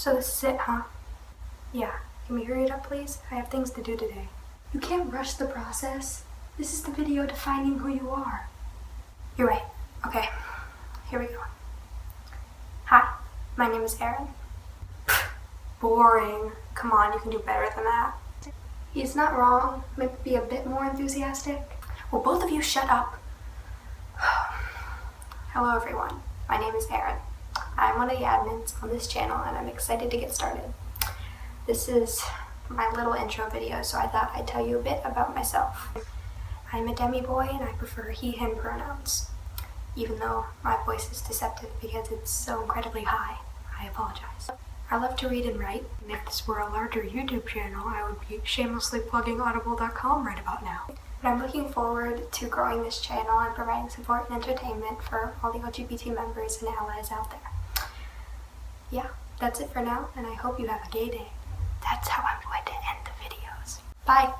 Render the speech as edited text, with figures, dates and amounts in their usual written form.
So this is it, huh? Yeah. Can we hurry it up, please? I have things to do today. You can't rush the process. This is the video defining who you are. You're right. Okay. Here we go. Hi. My name is Aaron. Boring. Come on, you can do better than that. He's not wrong. Maybe be a bit more enthusiastic. Will both of you shut up? Hello everyone. My name is Aaron. I'm one of the admins on this channel and I'm excited to get started. This is my little intro video, so I thought I'd tell you a bit about myself. I'm a demi boy and I prefer he, him pronouns. Even though my voice is deceptive because it's so incredibly high, I apologize. I love to read and write, and if this were a larger YouTube channel, I would be shamelessly plugging audible.com right about now. But I'm looking forward to growing this channel and providing support and entertainment for all the LGBT members and allies out there. Yeah, that's it for now, and I hope you have a gay day. That's how I'm going to end the videos. Bye!